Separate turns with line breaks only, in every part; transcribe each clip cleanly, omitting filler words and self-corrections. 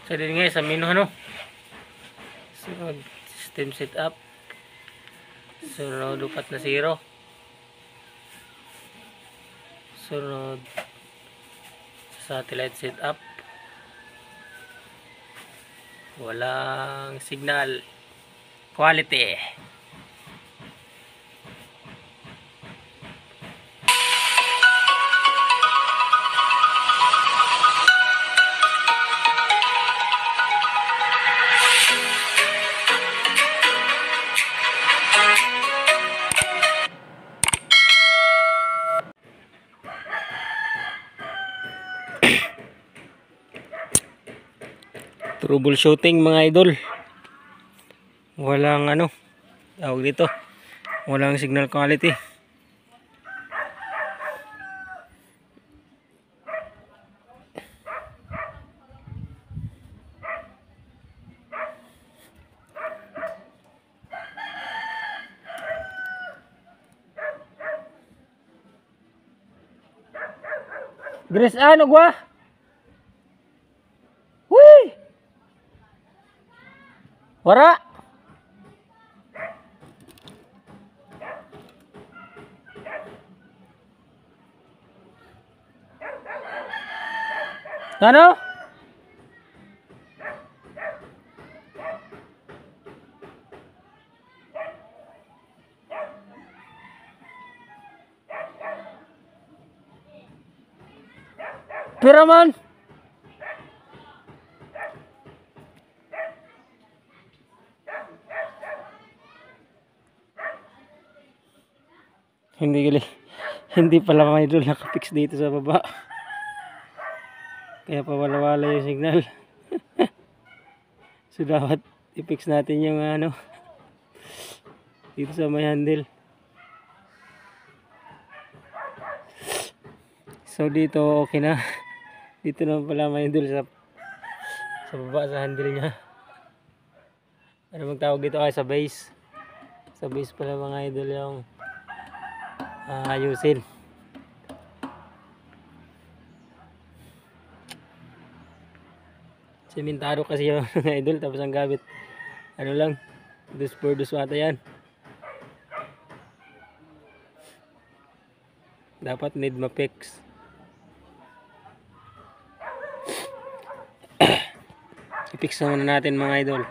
Sa din nga sa menu ano. Sunod system setup. Sunod 4 na 0. Sunod satellite setup. Walang signal. Quality. Troubleshooting mga idol. Walang ano, tawag dito. Walang signal quality. Grace ano gwa? Huy! Wara! Ano? Pira man. Hindi pala mga idol nakapix dito sa baba. Kaya pawala-wala yung signal. So dapat i-fix natin yung ano dito sa may handle. So dito okay na. Dito na pala may handle sa baba sa handle niya. Ano bang tawag dito? Sa base. Sa base pala mga idol yung ayusin. Sementado kasi yung idol, tapos ang gamit ano lang, dus por dus ata yan. Dapat need ma-fix. I-fix naman natin mga idol.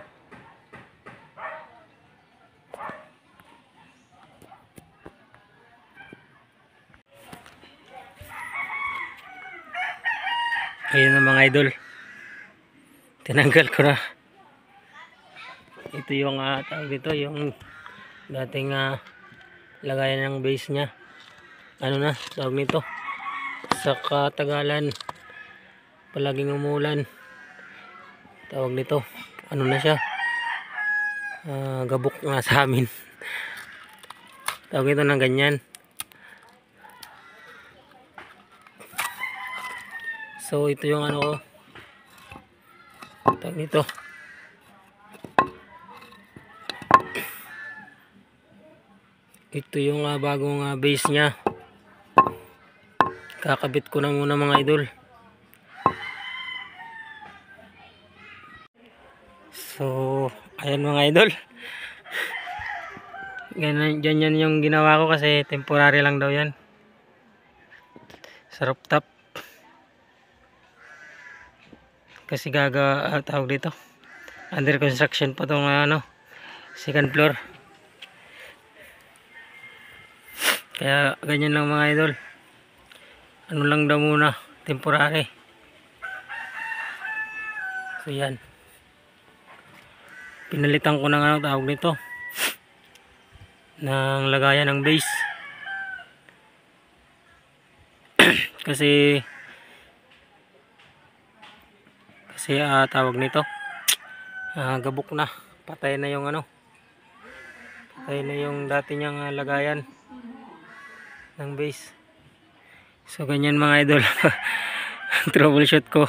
Ayun na mga idol, tinanggal ko na. Ito yung tawag dito, yung dating lagayan ng base nya. Ano na tawag nito sa katagalan, palaging umulan, tawag nito ano na siya, gabok nga sa amin. Tawag nito ng ganyan. So ito yung ano ko, tawag nito, ito yung bagong base nya. Kakabit ko na muna mga idol. So ayan mga idol, ganyan yung ginawa ko kasi temporary lang daw yan sa rooftop. Kasi tawag dito, under construction pa tong second floor. Kaya ganyan lang mga idol, ano lang daw muna, temporary. So yan, pinalitan ko ng tawag nito, ng lagayan ng base. kasi tawag nito, gabok na, patay na yung patay na yung dati niyang lagayan ng base. So ganyan mga idol. Troubleshoot ko,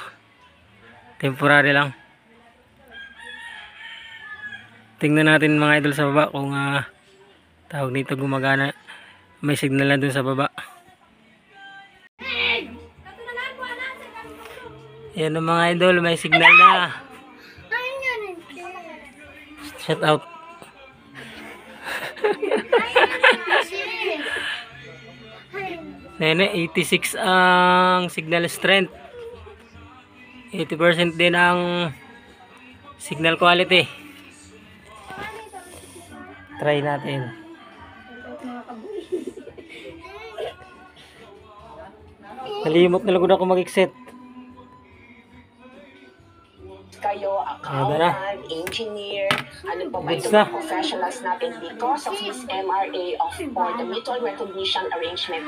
temporary lang. Tingnan natin mga idol sa baba kung tawag nito gumagana, may signal na dun sa baba. Yan mga idol, may signal na. Shout out. Nene, 86 ang signal strength. 80% din ang signal quality. Try natin. Nalimot na lang ako mag-exit.
Kayo, accountant, engineer, ano pa ba
Goods
itong
na.
mga professionals natin because of this MRA of or the mutual recognition arrangement.